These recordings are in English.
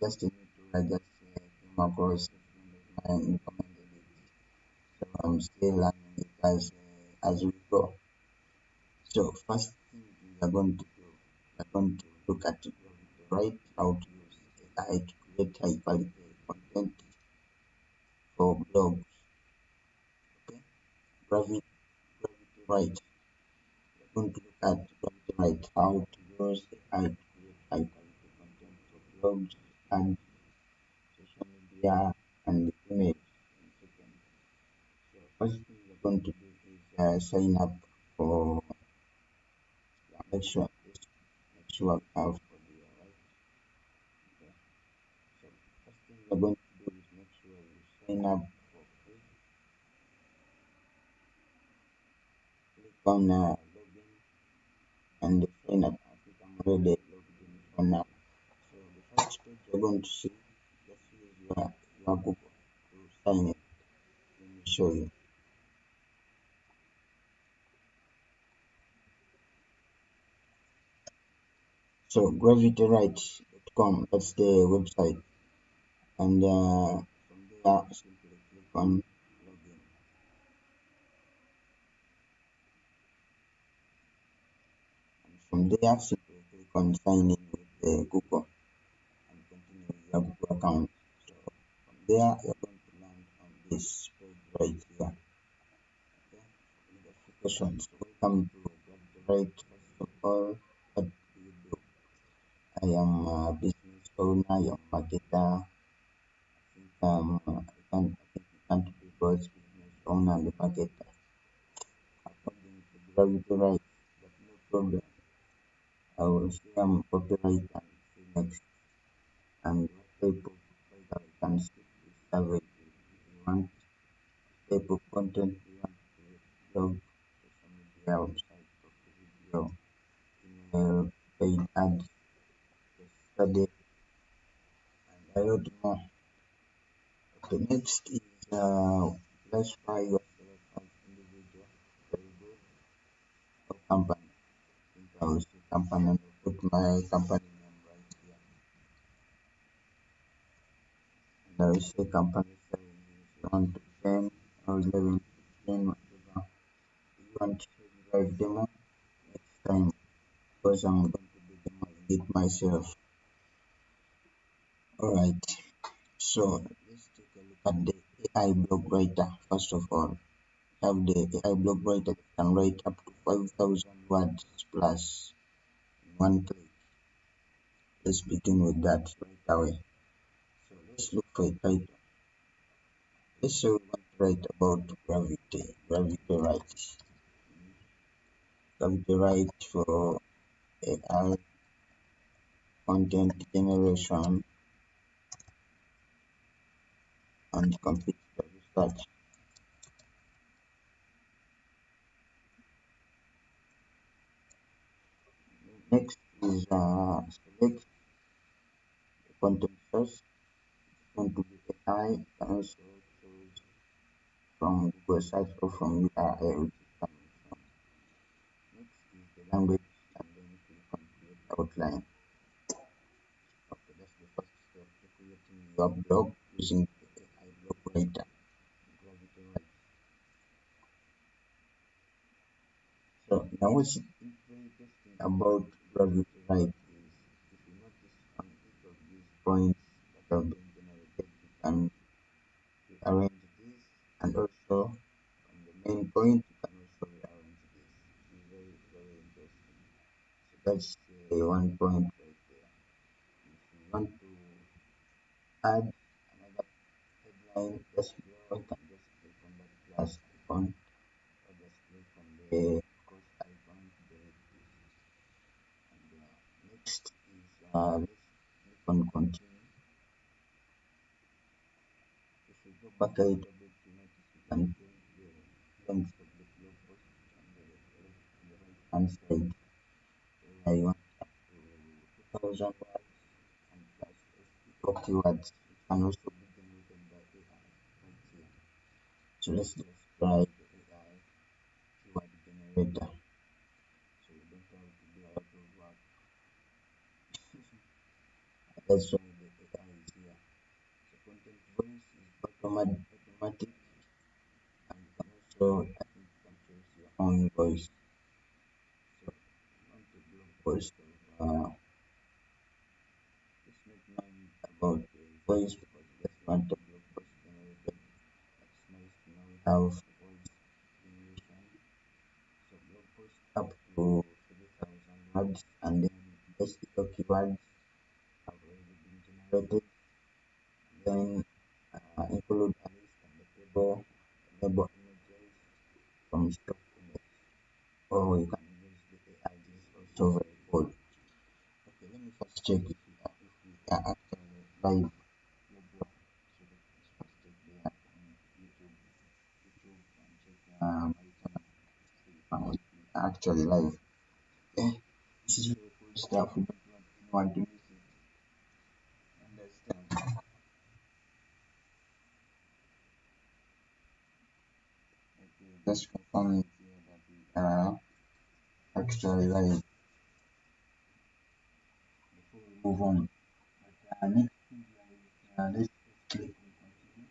just need to I just came across a friend of mine recommended it, so I'm still learning it as we go. So first thing we are going to do, we are going to look at GravityWrite, how to use AI to create high quality content for blogs. Okay, GravityWrite. We're going to look at GravityWrite, how to use AI to create high quality content for blogs and social media and emails in seconds. So first thing we're going to do is sign up for make sure we have for the right. Okay. So first thing we're going to do is make sure you sign up for free. Click on login and sign up. I think I'm already logged in for now. So the first page you're going to see, just use your Google to sign in. Let me show you. So gravitywrite.com, that's the website, and from there simply click on login. And from there simply click on sign in with Google and continue with your Google account. So from there you're going to land on this page right here. Okay, with a few questions. Welcome to GravityWrite. First of all, what do you do? I am a business owner, I am a marketer. I think you can't be both business owner and marketer according to GravityWrite, but no problem. I will say I'm a copywriter and say next. And what type of, by the way, can skip this survey if you want. What type of content do you want to create? Blog, social media, website, copy, video, email, paid ads, case study, and a lot more. Okay, next is classify yourself as individual, very good, or company. I think I will say company and I'll put my company name right here. And I will say company size is 1 to 10 or 11 to 15, whatever. You want to live demo next time because I'm going to be demoing it myself. Alright, so let's take a look at the AI blog writer first of all. Have the AI blog writer that can write up to 5,000 words plus in one click. Let's begin with that right away. So let's look for a title. Let's say we want to write about GravityWrite. GravityWrite for AI content generation and complete the research. Next is select the content source. It's going to be AI. You can also choose from Google search or from URL which is coming from. Next is the language and then click on create outline. Okay, that's the first step to creating your blog using the AI blog writer, GravityWrite. So now what's very interesting about GravityWrite is if you notice on each of these points that have been generated, you can rearrange this, and also on the main point you can also rearrange this. This is very, very interesting. So that's one point right there. If you want to add another headline just below, you can just click on that plus icon or just click on the cross icon to delete this. And next is let's click on continue. If we go back a little bit, you notice you can change the length of the blog post on the left, on the right hand side. Where you want up to 2,000 words and plus 40 words. It can also be generated by AI right here. So let's just try the AI keyword generator. So you don't have to do a lot of work. That's why the AI automatic, and you can also, I think you can choose your own voice. So you want a blog post of it's not knowing about the voice because you just want a blog post generated. That's nice to know we have voice generation. So blog post up to 3,000 words, and then SEO keywords have already been generated. Then include a list and a table, enable images from stock image, or you can use the AI. This is also very cool. Okay, let me first check if we are actually live. Maybe so let's first check there on YouTube and check my channel. See if we are actually live. Okay, this is very cool stuff. We don't want anyone to miss it. Understand? Okay, just confirming here that we are actually live before we move on. But next thing here is let's just click on continue,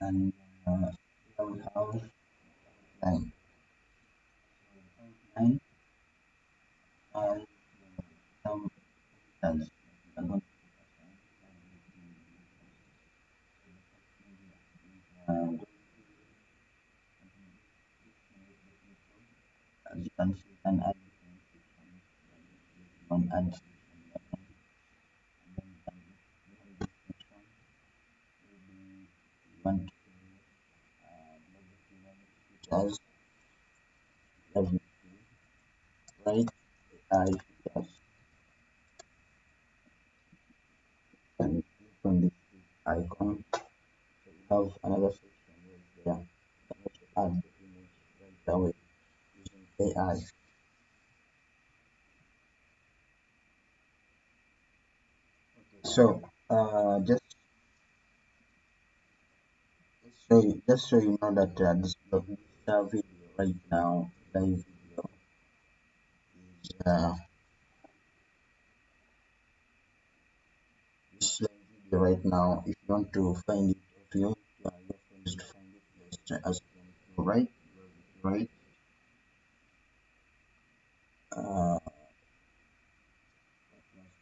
and here we have outline. So outline has some pointers that we are going to focus on while making the blog post. So the first thing here is going to generate the title. As you can see, you can add different sections by just clicking on add section button, and then you can name this section. Maybe you want to say GravityWrite features, GravityWrite AI features, and click on this icon. So you have another section right there. You can also add the image right away using AI. So just so you know that this video right now, live video, is this live video right now. If you want to find it, or if you want your friends to find it, just ask them to write uh, what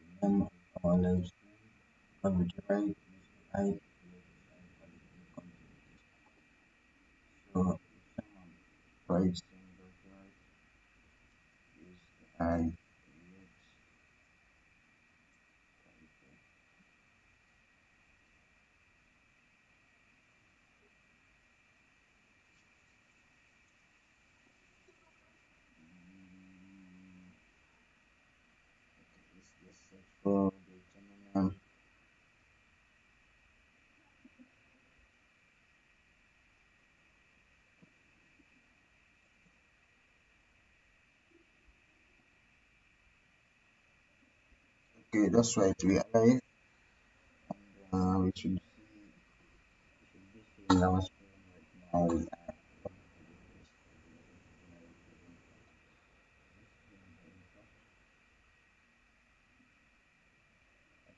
was the name of our live stream? GravityWrite use AI to create high quality content. So if someone writes in GravityWrite use AI to create quality. Okay, let's just search for the channel name. Okay, that's right. We are live, and we should be seeing our screen right now. We are about to do this. We are going to generate the intro. This is the intro.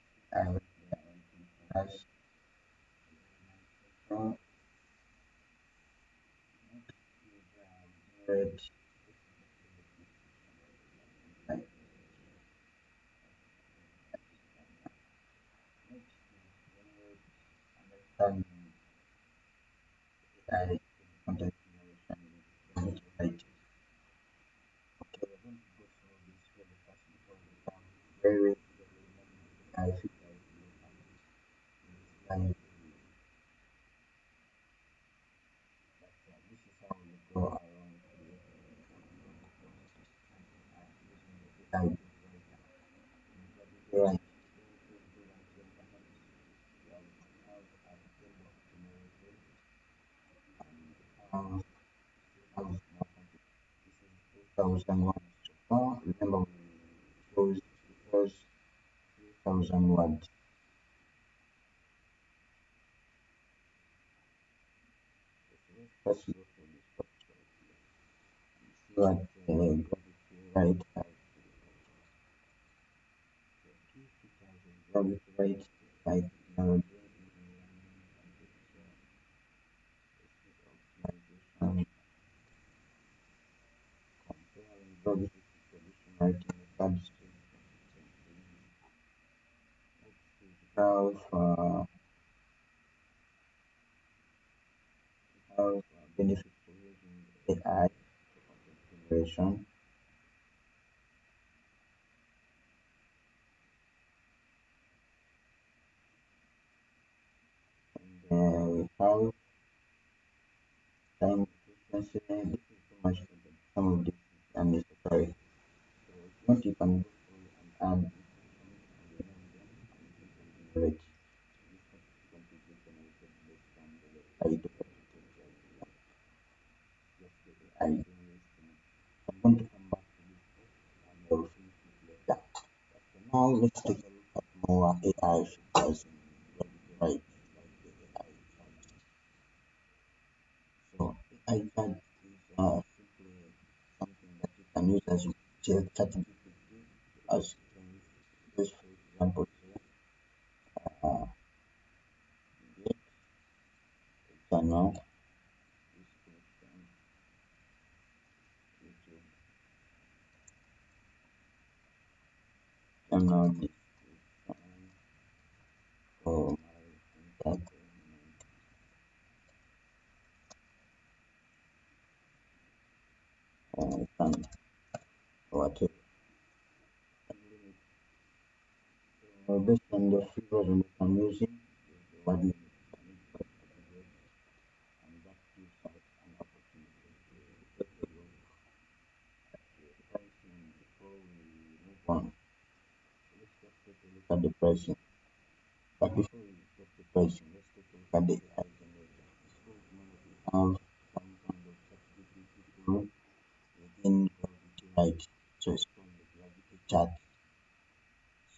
I right there waiting for us. Very nice intro. Next is we generate. This is the create description right here. Inside the description. That is done now. Next is generate understanding AI content generation with GravityWrite. Okay, we're going to go through this very fast because we have very many AI features to look at in this live video. But this is how you go around creating blog posts using the AI build writer in GravityWrite. Very cool. Do write your comments. We have a table generated, and we have more content. This is 2,000 words so far. Remember, it was 3,000 words. So let's first go through this box right here and see what GravityWrite has to offer. So key GravityWrite is like narrowing in learning artificial optimization, comparing gravity to traditional writing methods to efficiently. Next is benefits of using AI for content generation, and we have time efficiency. This is too much content. Some of this is unnecessary. So if you want, you can go through and add information and rename them and click on generate. This text is going to be generated based on the identical criteria, just the AI doing this thing. I'm going to come back to this text and I will finish it later. But for now, let's take a look at more AI features in GravityWrite, like the AI chat. So AI chat is simply something that you can use as ChatGPT to ask things. Just for example, here, uh, get a channel, this question, YouTube channel description for my entertainment channel, whatever. And limit. So based on the free version that I'm using, there's the word limit. You can use 5 categories, and that gives us an opportunity to take a look at the pricing before we move on. So let's just take a look at the pricing. But before we get the pricing, let's take a look at the AI generator. So now we have some kind of ChatGPT tool within GravityWrite. So it's called the Gravity Chat.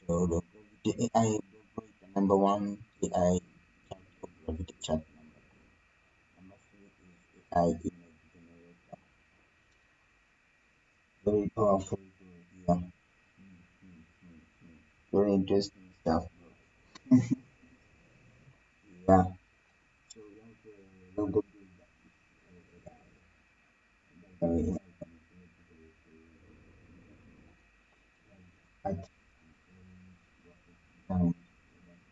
So the Gravity AI Gravity number one, AI chat or Gravity Chat number two. Number three is AI image generator. Very powerful tool here. Very interesting stuff, bro. Yeah. So we have the logo builder. This is all AI. By the way, AI can create like art and drawings, graphic designs, whether it is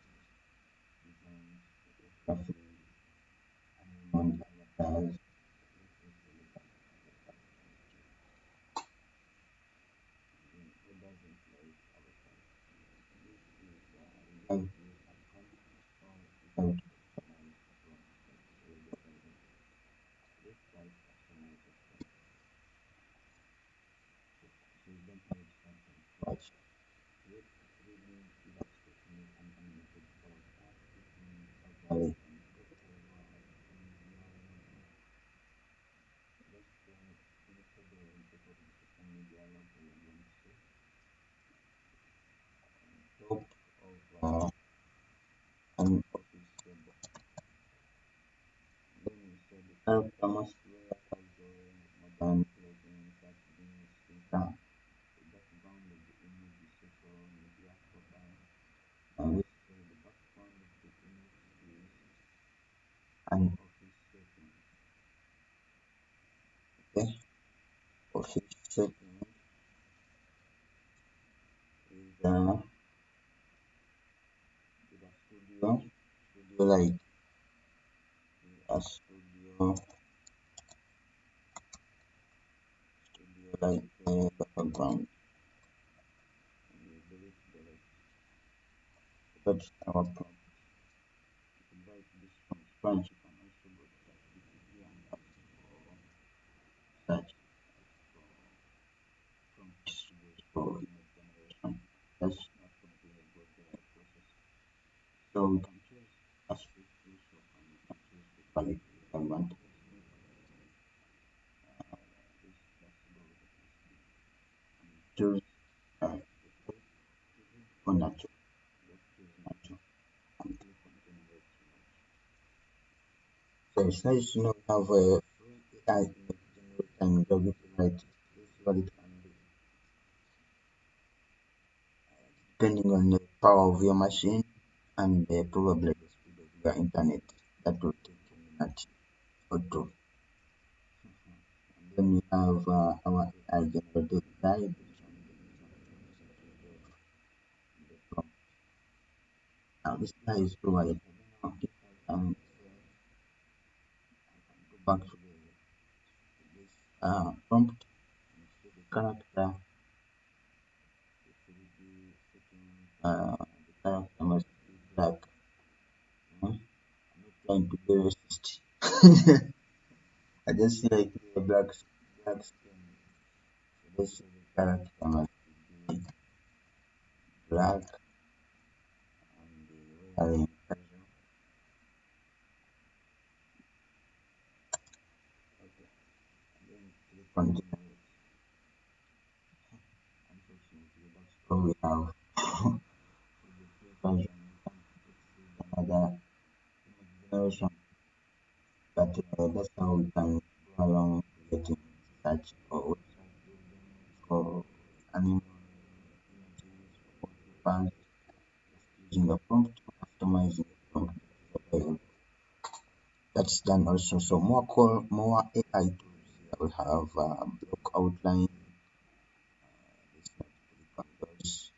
designs, photography, animal avatars. Let's take a look at avatar chemistry. Others employees avatars. This is we have to use a prompt or we have to customize a prompt like radio version. Let's try customization. So you don't need to start from scratch. Create a 3D illustrating and animated character using algorithm go over Premium. Just click the top of the social media logo you want to see top of an office table. Then you say the character must wear casual modern clothing such jeans, sneaker. The background of the image is social media profile. Now let's say the background of the image is an office setting. Okay, office setting is a studio like a studio like background. And we delete the rest. So that's our prompt. You can write this from scratch. You can also go to ChatGPT and ask for search, ask for prompt studios for image generation. That's absolutely a good process. So we can choose aspect ratio and we can choose the quality. If I want HD, let's go with the HD and choose vivid or natural. Let's choose natural and click on generate image. So it's nice to know we have a free AI image generator in GravityWrite. Let's see what it can do. depending on the power of your machine and probably the speed of your internet. That will take a minute or two. And then we have our AI generated guide, which one based on the messages of the prompt. Now this guy is provided. I don't know if I can say I can go back to this prompt and see the character. It will be setting the character must be black. I'm not trying to be racist. I just see like a black skin. So let's say the character must be black and wearing casual. Okay, and then click on generate. Unfortunately, that's all we have for the free version. We can't exceed another image generation, but that's how we can go along creating search for website building, for animal images, for wallpapers, just using a prompt, customizing the prompt that is available. That's done also. So more AI tools here. We have block outline. Let's not click on those,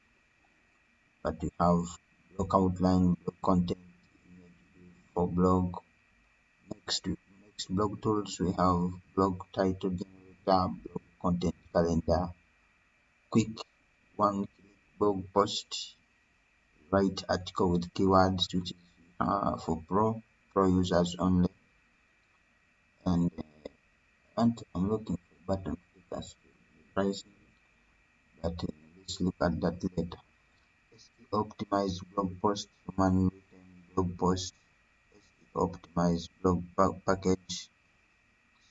but we have block outline, block content, image view for blog. Next blog tools we have blog title generator, blog content calendar, quick one-click blog post, write article with keywords, which is for pro users only, and I'm looking for button clickers to the pricing, but let's look at that later. SEO optimized blog post, human written blog post, SEO optimized blog package.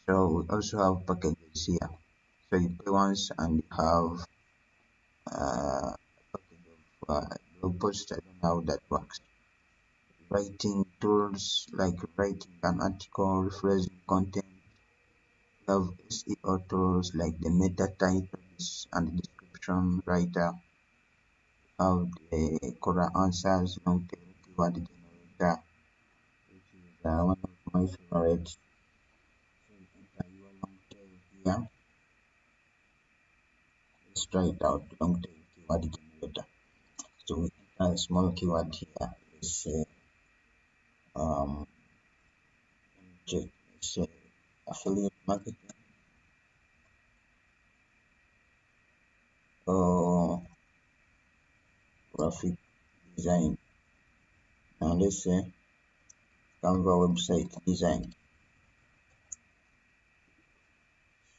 So we also have packages here. So you pay once and you have a package of blog post. I don't know how that works. Writing tools like writing an article, rephrasing content. We have SEO tools like the meta titles and description writer. We have the Quora answers, long tail keyword generator, which is one of my favorites. So you enter your long tail here. Let's try it out, long tail keyword generator. So we enter a small keyword here. Let's say let me check. Let's say affiliate marketing or graphic design. Now let's say Canva website design.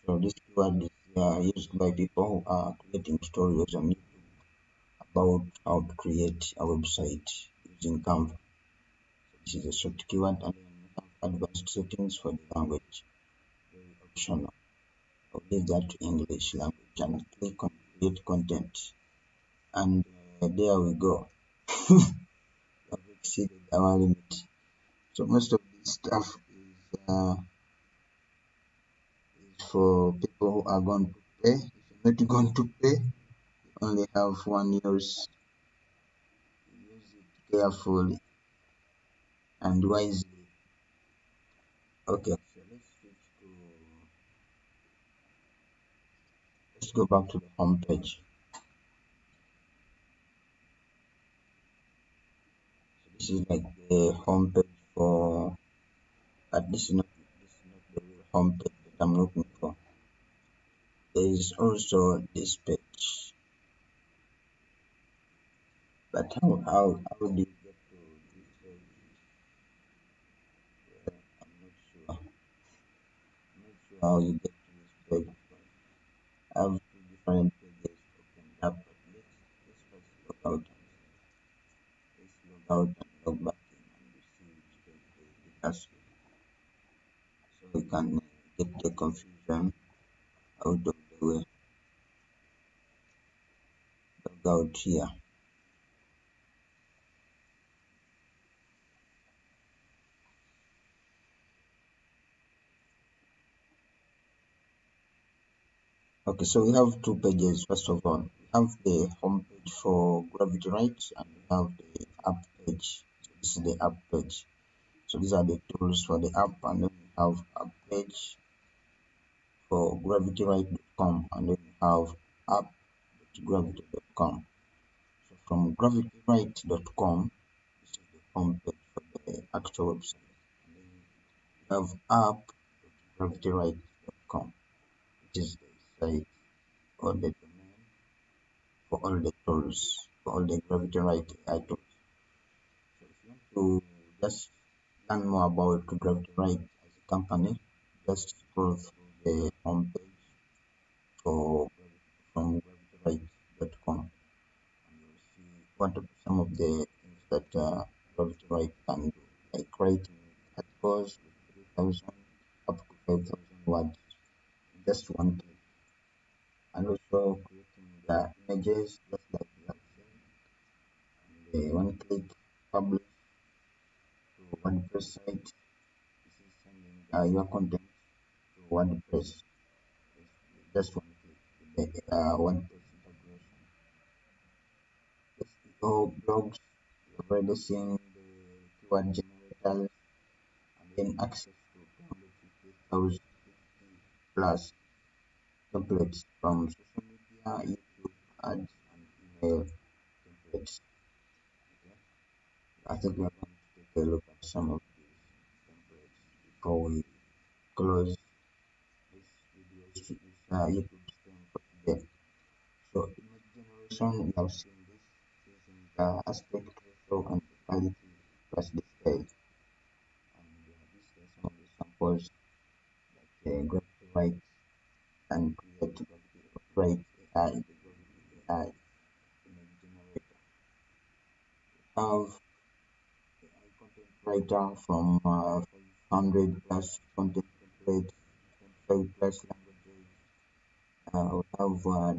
So this keyword is used by people who are creating tutorials on YouTube about how to create a website using Canva. So this is a short keyword, and then we have advanced settings for the language. Very optional. I'll leave that to English language and click on create content. And there we go. We have exceeded our limit. So most of this stuff is for people who are going to pay. If you're not going to pay, you only have one use. Use it carefully and wisely. Okay, so let's go back to the home page. So this is like the home page for, but this is not the real home page that I'm looking for. There is also this page, but how do you get to this page? Well, I'm not sure. I'm not sure how you get to this page because I have two different pages opened up. But let's first log out and see. Let's log out and log back in and you see which page they did us with, so we can get the confusion out of the way. Log out here. Okay, so we have two pages. First of all, we have the home page for GravityWrite, and we have the app page. So this is the app page. So these are the tools for the app, and then we have app page for gravitywrite.com, and then we have app.gravity.com. So from gravitywrite.com, this is the home page for the actual website. And then we have app.gravitywrite.com, which is the site or the domain for all the tools, for all the GravityWrite AI tools. So if you want to just learn more about GravityWrite as a company, just scroll through the homepage for from gravitywrite.com, and you'll see what are some of the things that GravityWrite can do, like writing articles with 3,000 up to 5,000 words in just one click, and also creating the images just like we have seen, and one click publish to WordPress site. This is sending your content to WordPress. Just one click with the WordPress integration. SEO blogs, you've already seen the keyword generators, and then access to 250,000 plus templates from social media, YouTube ads, and email templates. Okay. I think we are going to take a look at some of these templates before we close this video, this YouTube stream for today. So image generation, we have seen this using the aspect ratio and the quality plus the scale. And these are some of the samples that GravityWrite and create GravityWrite AI, the Gravity AI image generator. We have AI content writer from 500 plus content templates, 25 plus languages. We have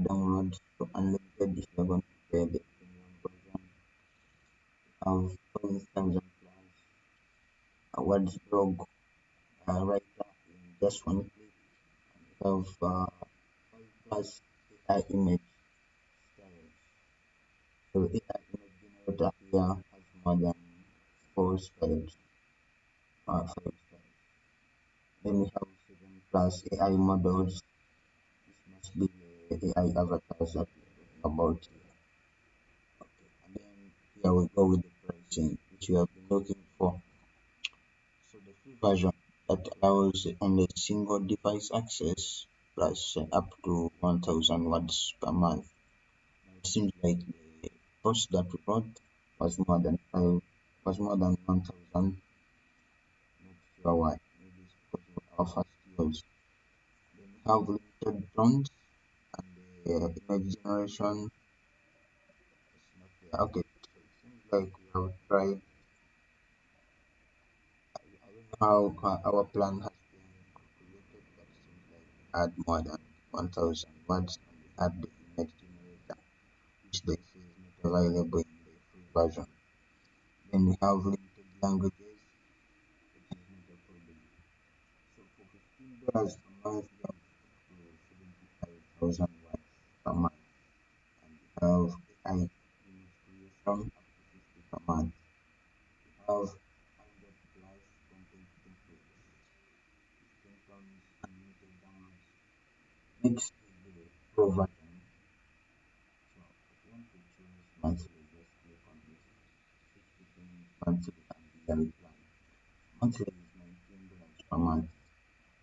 downloads to unlimited if you're going to pay the premium version. We have 20,000 plus words blog writer in just one click. And we have 5 plus AI image styles. So AI image generator here has more than 4 styles, 5 styles. Then we have 7 plus AI models. This must be the AI avatars that we're talking about here. Okay, and then here we go with the pricing, which we have been looking for. So the free version that allows only single device access plus up to 1,000 words per month. Now it seems like the post that we wrote was more than 1,000. Not sure why. Maybe it's because of our first use. Then we have limited prompts and the image generation is not there. Okay, so it seems like we have tried. I don't know how our plan has been calculated, but it seems like we had more than 1,000 words and we had the image generator, which they say is not available in the free version. Then we have limited languages, which is not a problem. So for $15 per month, we have up to 75,000 words per month, and we have AI image creation up to 50 per month. We have 100 plus content templates, 15 tons unlimited downloads. Next is the pro version. So if you want to choose monthly, just click on this 6 between monthly and the yearly plan. Monthly is $19 per month,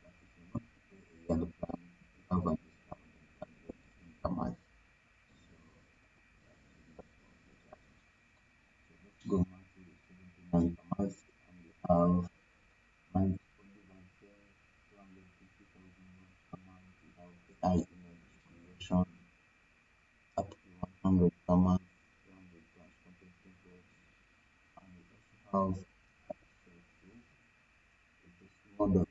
but if you want to pay a yearly plan, you have a discount and you can get 15 per month. So that's what we got. So let's go monthly 79 per month, and we have month for devices 250,000 words per month. We have AI image creation up to 100 per month, 200 plus content templates, and we also have access to latest models.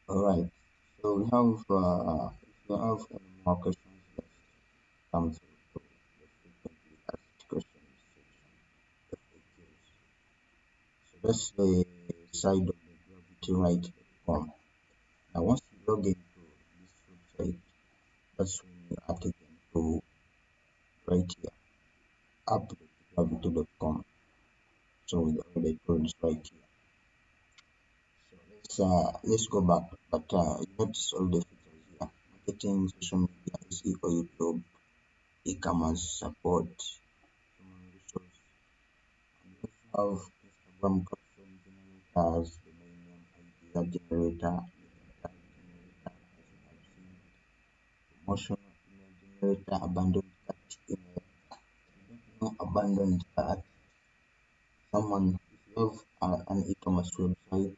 Alright, so we have if you have any more questions, just come through to the frequently asked questions section, FAQs. So that's the side of the gravitywrite.com. Now once you log into this website, that's when you are taken to app.gravity.com. So with all the tools right here. So let's go back. But you notice all the features here: marketing, social media, SEO, YouTube, e-commerce support, human resource, and we also have Instagram caption generators, domain name idea generator, meta tag generator, as you have seen, promotional email generator, abandoned cart email. If you don't know abandoned cart, someone, if you have an e-commerce website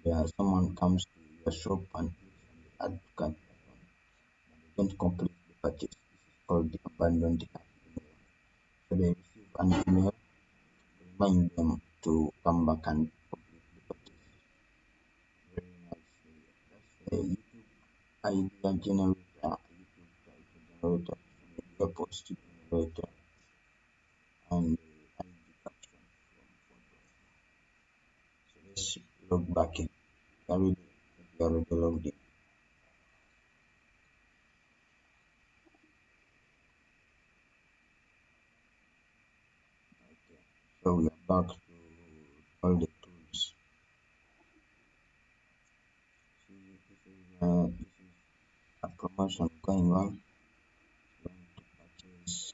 and someone comes to your shop and clicks on the add to cart button, but they don't complete the purchase, this is called the abandoned cart email. So they receive an email to remind them to come back and complete the purchase. Very nicely. That's the YouTube idea generator, YouTube title generator, social media post generator, and the IG caption from photos. So let's log back in. We are already logged in. Okay. So we are back to all the tools. See, this is a promotion going on. You want to purchase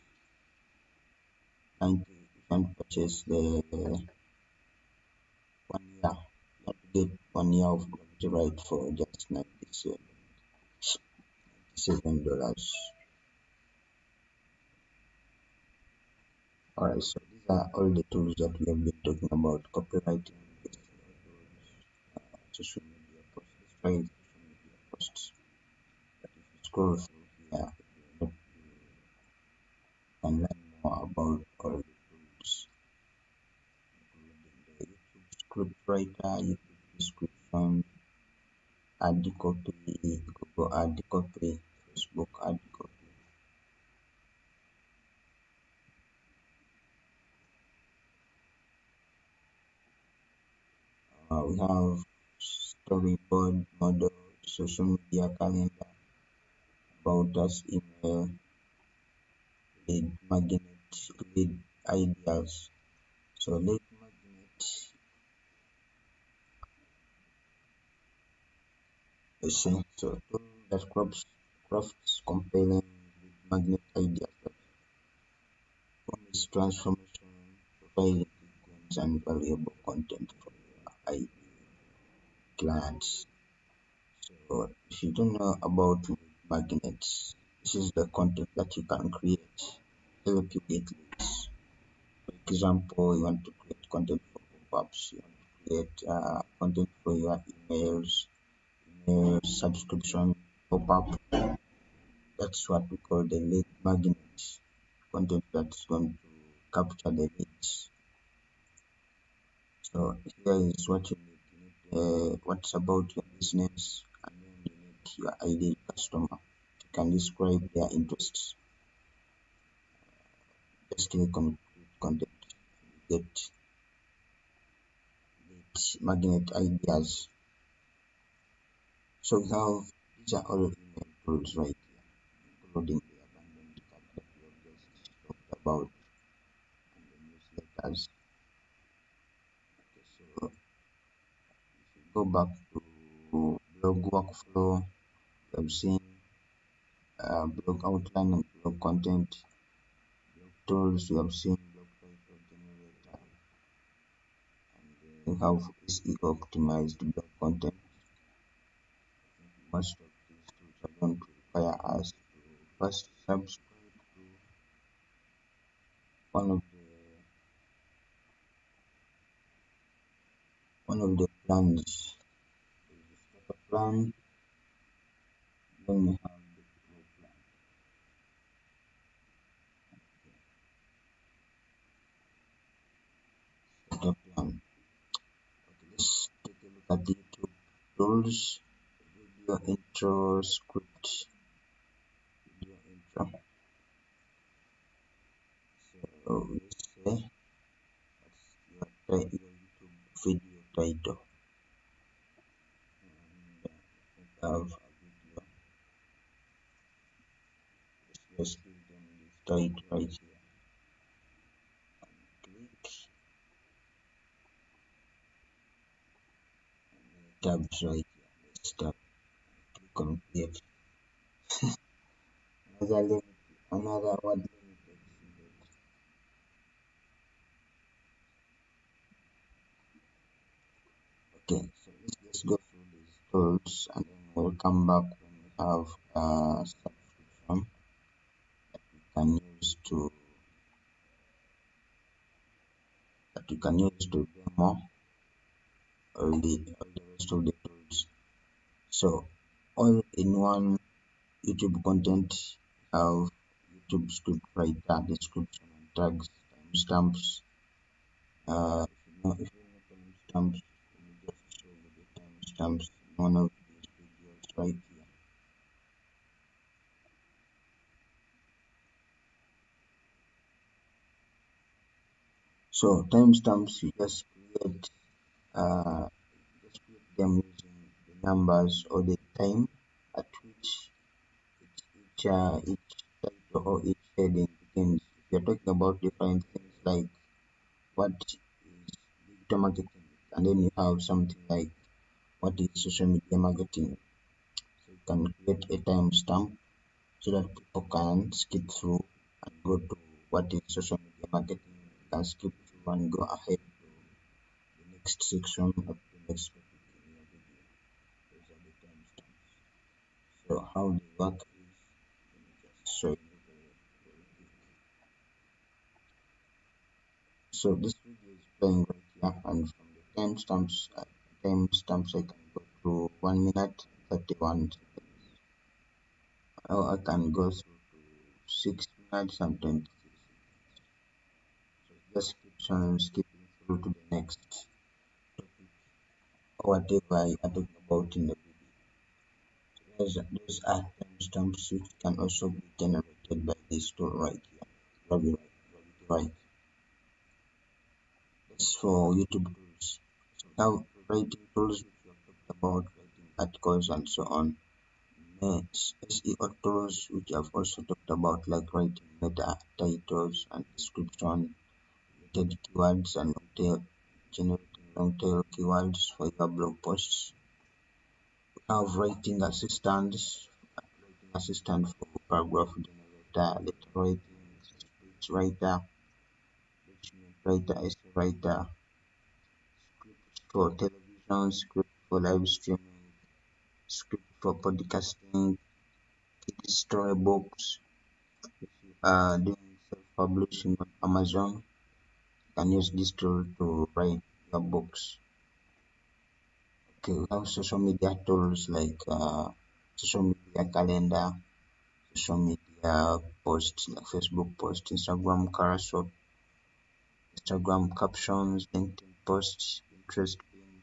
90, you can purchase the 1 year. You have to get 1 year of GravityWrite for just $97. Alright, so these are all the tools that we have been talking about: copywriting, SEO tools, social media posts. Let's try social media posts. But if you scroll through here, you can learn more about all the tools, including the YouTube script writer, YouTube description, add copy, Google add copy, Facebook add copy. We have storyboard model, social media calendar, about us email, lead magnet, lead ideas. So lead magnet, you see, so tool that crafts compelling lead magnet ideas that promise transformation, providing quick wins and valuable content for your ideal clients. So if you don't know about lead magnets, this is the content that you can create, help you get leads. For example, you want to create content for pop-ups, you want to create content for your email subscription pop-up. That's what we call the lead magnet, content that's going to capture the leads. So here is what you need. You need what's about your business, and then you need your ideal customer. You can describe their interests. Just click on create content and you get lead magnet ideas. So we have, these are all email tools right here, including the abandoned cart that we have just talked about and the newsletters. Okay, so if you go back to blog workflow, we have seen blog outline and blog content, blog tools, we have seen blog title generator, and we have SEO optimized blog content. I think most of these tools are going to require us to first subscribe to one of the plans. There is a starter plan, then we have the pro plan. Starter plan. Okay, let's take a look at the YouTube tools. Video intro script. Video intro. So let's say that's your YouTube video title. And I have a video. Let's just give them this title right here. tabs right here. Let's tab, click on create. Another limit, another word limit exceeded. Okay, so let's just go through these tools and then we'll come back when we have a subscription that we can use to demo all the rest of the tools. So all in one YouTube content have YouTube script writer, description and tags, timestamps. If you know timestamps, let me just show you the timestamps in one of these videos right here. So timestamps you just create them using the numbers or the time at which each title or each heading begins. If you're talking about different things like what is digital marketing, and then you have something like what is social media marketing. So you can create a timestamp so that people can skip through and go to what is social media marketing. You can skip through and go ahead to the next section of the next topic in your video. Those are the timestamps. So how they work is, let me just show you very quick. So this video is playing right here, and from the timestamps I can go to 1 minute 31 seconds, or I can go through to 6 minutes and 23 seconds. So it just keeps on skipping through to the next topic or whatever I am talking about in the video. So those are timestamps which can also be generated by this tool right here, GravityWrite. That's for YouTube tools. So we have writing tools which we have talked about, writing articles and so on. Next, SEO tools which I've also talked about, like writing meta titles and description, related keywords and long tail, generating long tail keywords for your blog posts. We have writing assistant for paragraph generator, letter writing, speech writer, document writer, essay writer, script for television, script for live streaming, script for podcasting, kids storybooks. If you are doing self-publishing on Amazon, you can use this tool to write your books. Okay, we have social media tools like social media calendar, social media posts like Facebook post, Instagram carousel, Instagram captions, LinkedIn posts, Pinterest pin,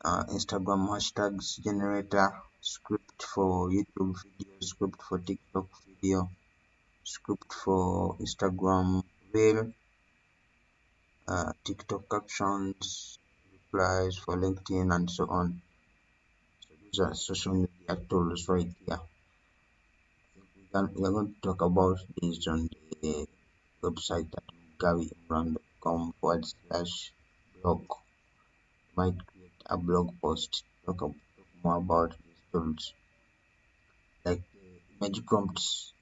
Instagram hashtags generator, script for YouTube video, script for TikTok video, script for Instagram reel, TikTok captions, replies for LinkedIn, and so on. So these are social media tools right here. We are going to talk about this on the website at garyimran.com/blog. Might create a blog post talk more about these tools like the image prompts.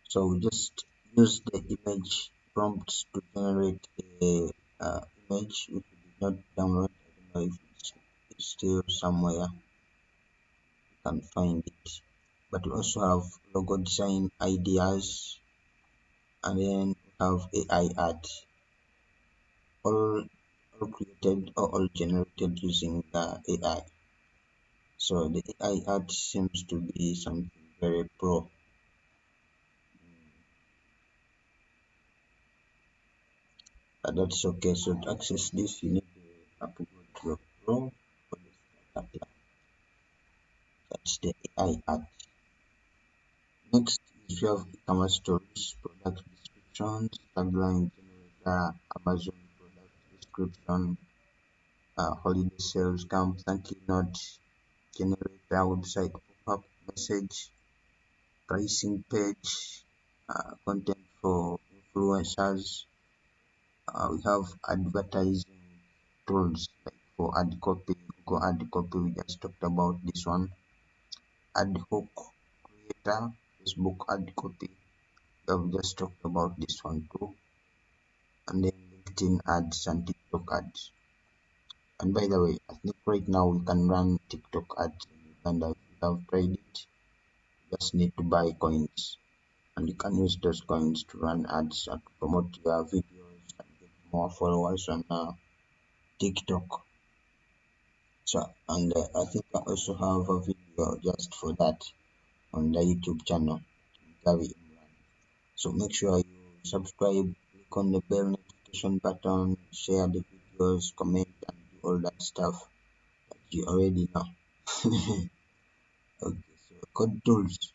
So we just use the image prompts to generate a image which we did not download. I don't know if it's still somewhere. You can find it. But we also have logo design ideas, and then we have AI art, all created or all generated using the AI. So the AI art seems to be something very pro. But that's okay. So to access this, you need to upload to your Chrome for the starter plan. That's the AI art. Next is you have e-commerce tools, product descriptions, tagline generator, Amazon product description, holiday sales camp, thank you note generator, website pop-up message, pricing page, content for influencers. We have advertising tools like for add copy, go add copy. We just talked about this one. Ad hoc creator, Facebook ad copy. We have just talked about this one too. And then LinkedIn ads and TikTok ads. And by the way, I think right now we can run TikTok ads in Uganda. If you have tried it, you just need to buy coins, and you can use those coins to run ads and promote your videos and get more followers on TikTok. So, and I think I also have a video just for that on the YouTube channel, GravityWrite. So make sure you subscribe, click on the bell notification button, share the videos, comment, and do all that stuff that you already know. Okay, so code tools.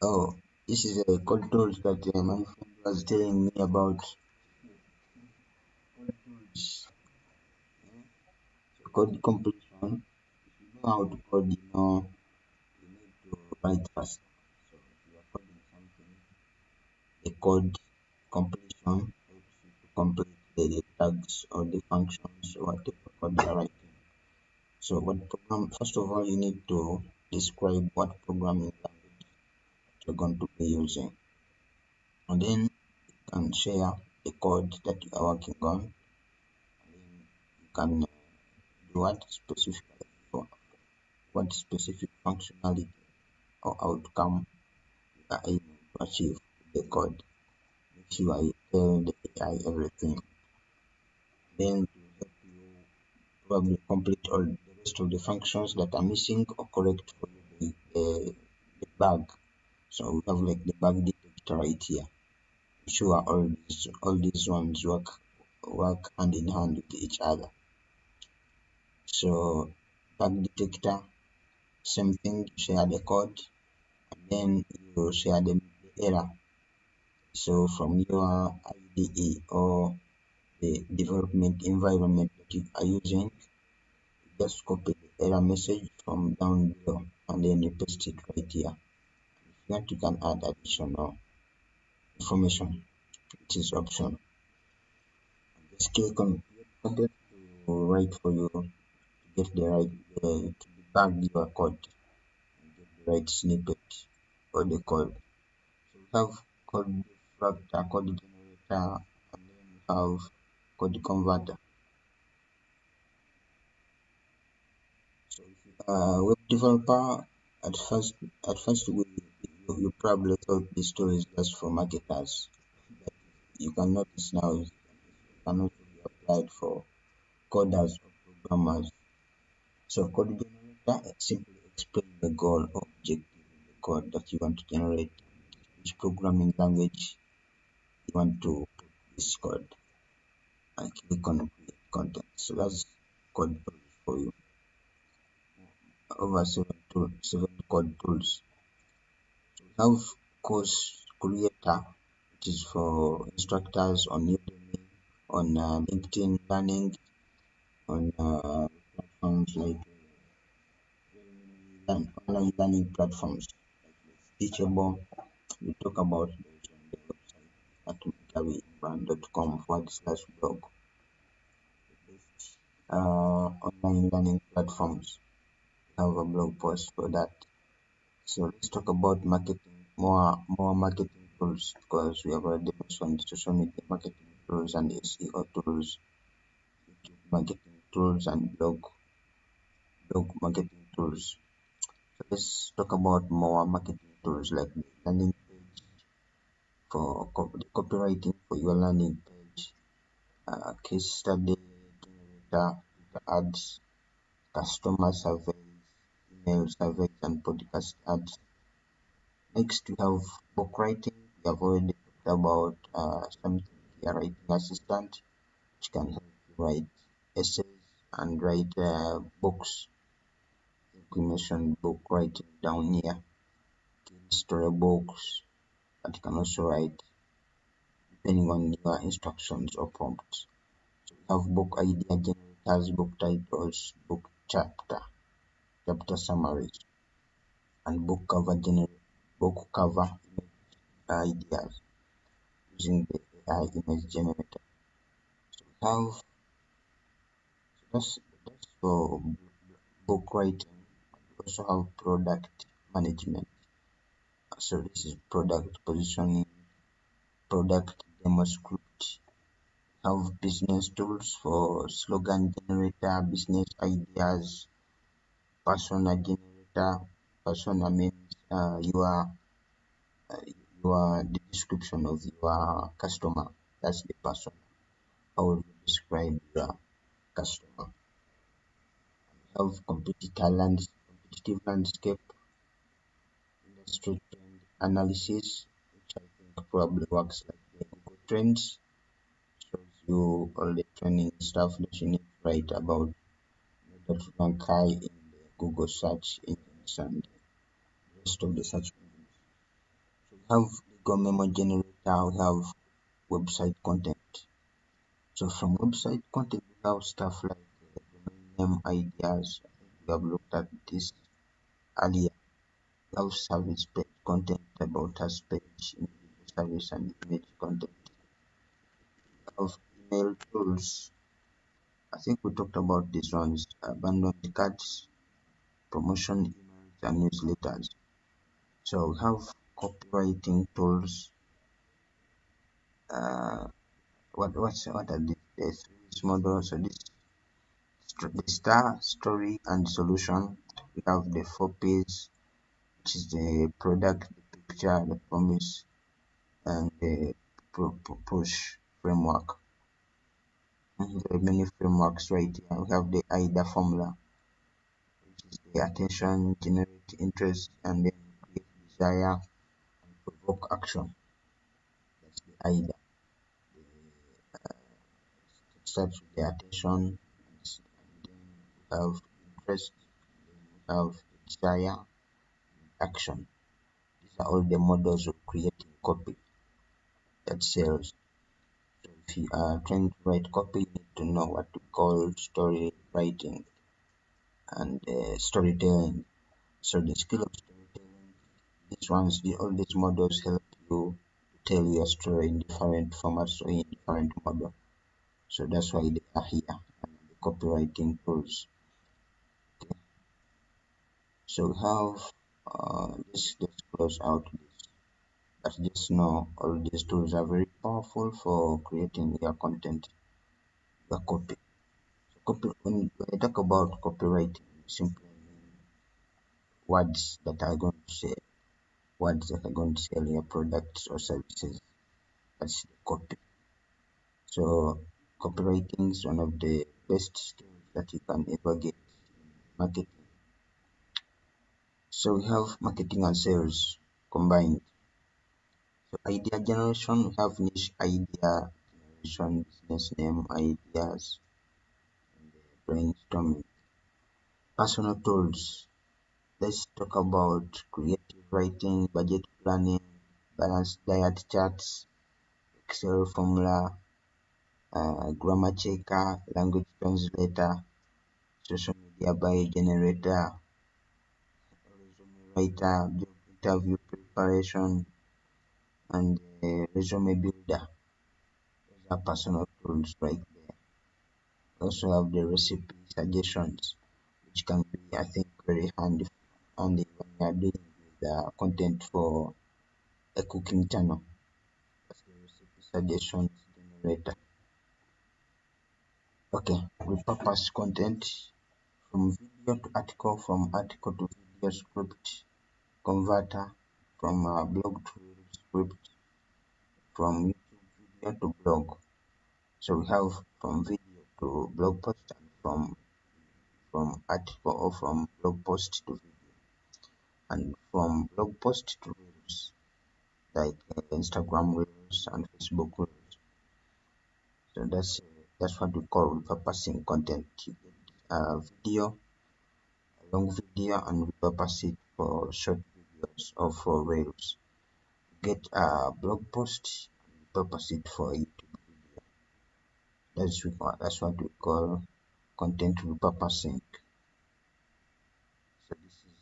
Oh, this is a code tools that my friend was telling me about. Code tools. So code completion. If you know how to code, you need to write fast. So if you are coding something, the code completion helps you to complete the tags or the functions or whatever code you are writing. So what program? First of all, you need to describe what programming language you're going to be using, and then you can share the code that you are working on, and then you can do what specifically for what specific functionality or outcome you are aiming to achieve with the code. Make sure you tell the AI everything. Then to help you probably complete all the rest of the functions that are missing or correct for you the bug. So we have like the bug detector right here. Sure, all these ones work hand in hand with each other. So bug detector, same thing, you share the code and then you share the error. So from your IDE or the development environment that you are using, you just copy the error message from down below and then you paste it right here. If you want, you can add additional information, which is optional. Just click on create content to write for you to get the right to debug your code and get the right snippet or the code. So we have code refactor, code generator, and then we have code converter. So if you are a web developer, at first you probably thought this tool is just for marketers. But you can notice now it can also be applied for coders or programmers. So code generator simply explain the goal or objective of the code that you want to generate, which programming language you want to put this code, and click on create content. So that's code tools for you. Over seven code tools. So we have course creator, which is for instructors on Udemy, on LinkedIn Learning, on platforms like online learning platforms like Teachable. We talk about those on the website at garybrand.com/blog. The best online learning platforms. We have a blog post for that. So let's talk about marketing, more marketing tools, because we have already mentioned social media marketing tools and SEO tools, YouTube marketing tools, and blog marketing tools. So let's talk about more marketing tools like the landing page for the copywriting for your landing page, case study generator, ads, customer surveys, email surveys, and podcast ads. Next, we have book writing. We have already talked about something here, writing assistant, which can help you write essays and write books. I think we mentioned book writing down here, storybooks, that you can also write depending on your instructions or prompts. So we have book idea generators, book titles, book chapter summaries, and book cover image ideas using the AI image generator. So we have so That's for book writing. We also have product management. So this is product positioning, product demo script. Have business tools for slogan generator, business ideas, persona generator. Persona means the description of your customer. That's the persona. How will you describe your customer? Have competitive landscape, industry trend analysis, which I think probably works like the Google Trends, shows you all the trending stuff that you need to write about in order to rank high in the Google search engines and the rest of the search engines. So we have legal memo generator, we have website content. So from website content, we have stuff like domain name ideas. I think we have looked at this earlier. We have service page content about us page, individual service and image content. We have email tools. I think we talked about these ones, abandoned carts, promotion emails and newsletters. So we have copywriting tools. Uh, what are these? The three models. So this the star, story, and solution. We have the 4Ps, which is the product, the picture, the promise, and the push framework. And there are many frameworks right here. We have the AIDA formula, which is the attention, generate interest, and then create desire and provoke action. That's the AIDA. It starts with the attention, and then we have interest, and then we have desire, action. These are all the models of creating copy that sells. So if you are trying to write copy, you need to know what we call story writing and storytelling. So the skill of storytelling, all these models help you to tell your story in different formats or in different model. So that's why they are here and the copywriting tools. Okay. So we have let's close out this. But just know all these tools are very powerful for creating your content, your copy. So when I talk about copywriting, we simply mean words that are going to say words that are going to sell your products or services. That's the copy. So copywriting is one of the best skills that you can ever get in marketing. So we have marketing and sales combined. So idea generation, we have niche idea generation, business name ideas, and brainstorming. Personal tools. Let's talk about creative writing, budget planning, balanced diet charts, Excel formula, grammar checker, language translator, social media bio generator, resume writer, job interview preparation, and resume builder. Those are personal tools right there. We also have the recipe suggestions, which can be, I think, very handy when you are dealing with content for a cooking channel. That's the recipe suggestions generator. Okay, repurpose content from video to article, from article to video script, converter, from blog to reel script, from YouTube video to blog. So we have from video to blog post and from article or from blog post to video, and from blog post to reels like Instagram reels and Facebook reels. So that's what we call repurposing content. You get video, a long video, and repurpose it for short videos or for reels. Get a blog post and repurpose it for a YouTube video. That's what we call content repurposing. So this is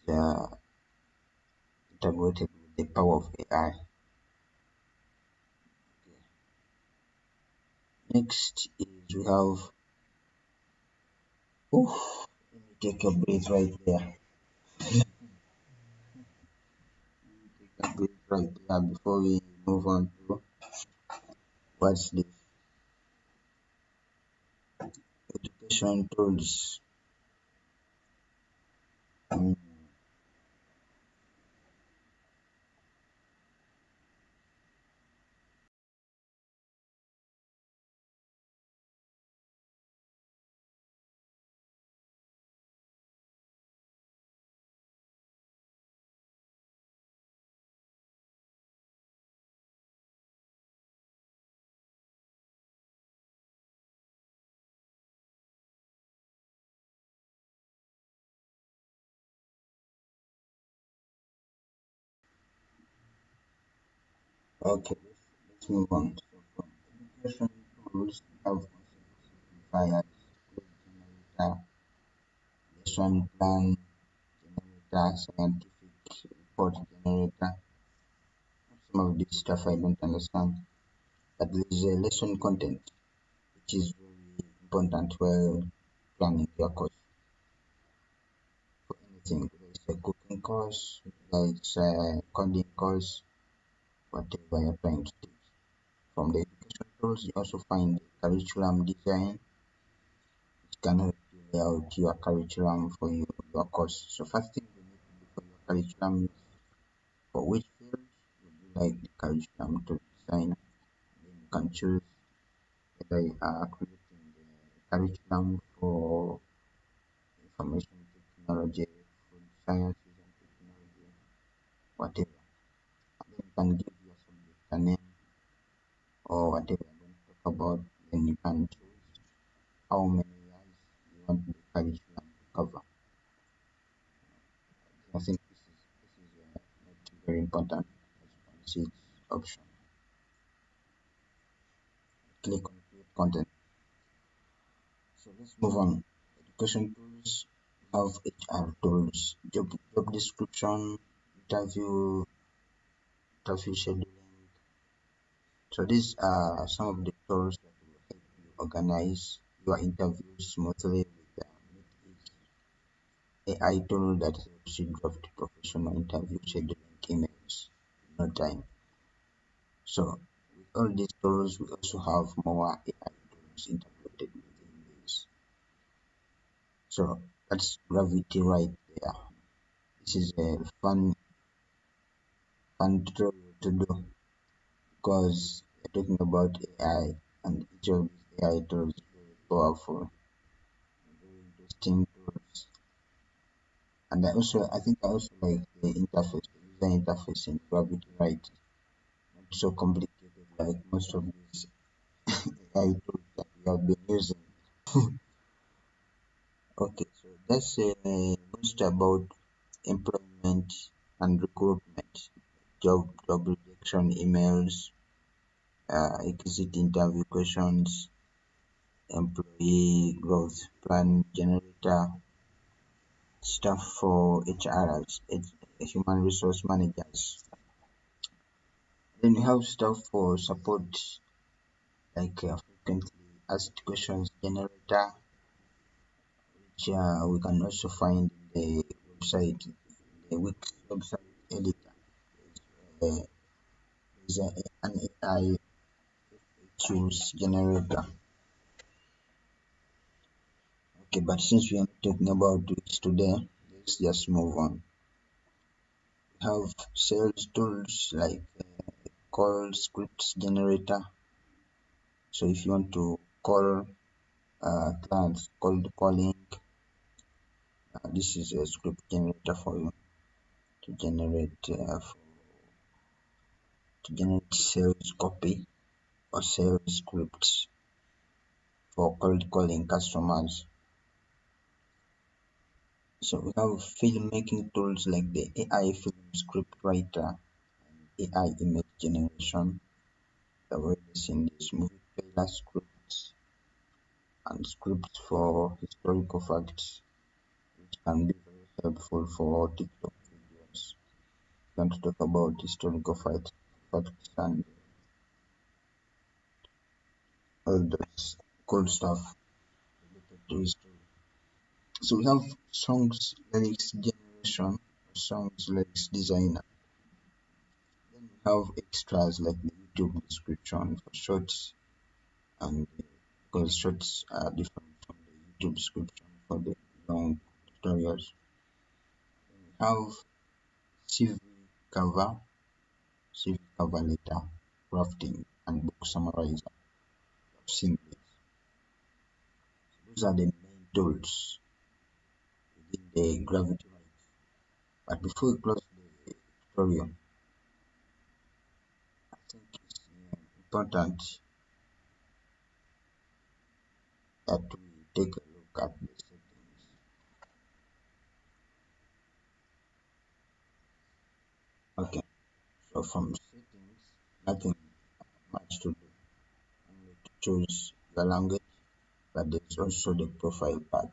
integrated with the power of AI. Okay. Next is we have Oof, let me take a breath right there. Take a breath right there before we move on to what's the education tools. Mm, okay, let's move on. So from education tools, we have simplifiers, quiz generator, lesson plan generator, scientific report generator. Some of this stuff I don't understand. But there is a lesson content which is very important while planning your course for anything. Whether it's a cooking course, whether it's a coding course, whatever you're trying to teach. From the education tools, you also find the curriculum design, which can help you lay out your curriculum for your course. So first thing you need to do for your curriculum is for which field would you like the curriculum to design. Then you can choose whether you are creating the curriculum for information technology, food sciences and technology, whatever. And then you can give your subject a name or whatever you're going to talk about. Then you can choose how many years you want the curriculum to cover. I think this is not very important. As you can see, it's option. Click on create content. So let's move on. Education tools. We have HR tools, job description, interview scheduling. So these are some of the tools that will help you organize your interviews smoothly with Meet AI tool that helps you draft professional interview scheduling emails in no time. So with all these tools, we also have more AI tools integrated within this. So that's Gravity right there. This is a fun tutorial to do because we're talking about AI and each of these AI tools is very powerful, very interesting tools. And I think I also like the interface, the user interface in GravityWrite. Not so complicated like most of these AI tools that we have been using. Okay, so that's most about employment and recruitment, job rejection emails, exit interview questions, employee growth plan generator, stuff for HRs, human resource managers. Then you have stuff for support like frequently asked questions generator, which we can also find in the website, the Wix website editor. Uh, is an AI choose generator. Okay, but since we are not talking about Wix today, let's just move on. We have sales tools like call scripts generator. So if you want to call clients, cold calling, this is a script generator for you to generate sales copy or sales scripts for cold calling customers. So we have filmmaking tools like the AI film script writer and AI image generation. The way is in this movie trailer scripts and scripts for historical facts, which can be very helpful for TikTok videos. Want to talk about historical facts and all those cool stuff related to history. So we have songs lyrics generation, songs lyrics designer. Then we have extras like the YouTube description for shorts, and because shorts are different from the YouTube description for the long tutorials. Then we have CV cover, CV cover letter, crafting, and book summarizer. I've seen these. Those are the main tools within the GravityWrite. But before we close the tutorial, I think it's important that we take a look at the settings. Okay, so from settings, nothing much to do. Only to choose your language, but there's also the profile part.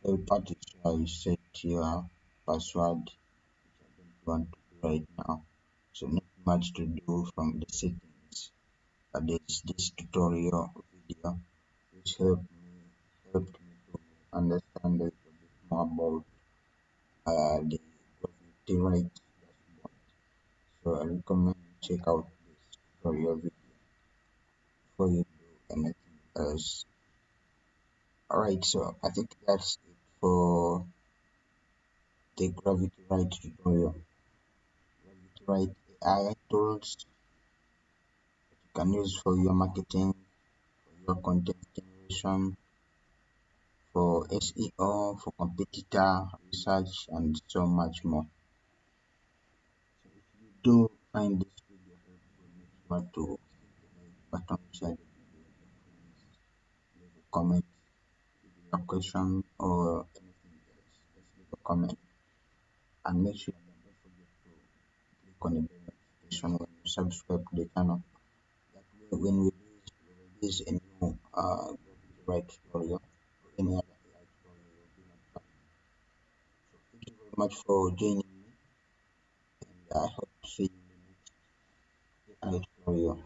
So profile part is where you set your password, which I don't want to do right now. So not much to do from the settings, but there's this tutorial video which helped me to understand a little bit more about the GravityWrite dashboard. So I recommend you check out this tutorial video before you do anything else. Alright, so I think that's it for the GravityWrite tutorial. GravityWrite AI tools that you can use for your marketing, for your content generation, for SEO, for competitor research, and so much more. So if you do find this video helpful, make sure to hit the like button, share the video with your friends, leave a comment, if you have a question or anything else, just leave a comment. And make sure that don't forget to click on the bell notification when you subscribe to the channel. That way, when we release a new GravityWrite tutorial or any other AI tutorial, you'll be notified. So thank you very much for joining me, and I hope to see you in the next AI tutorial.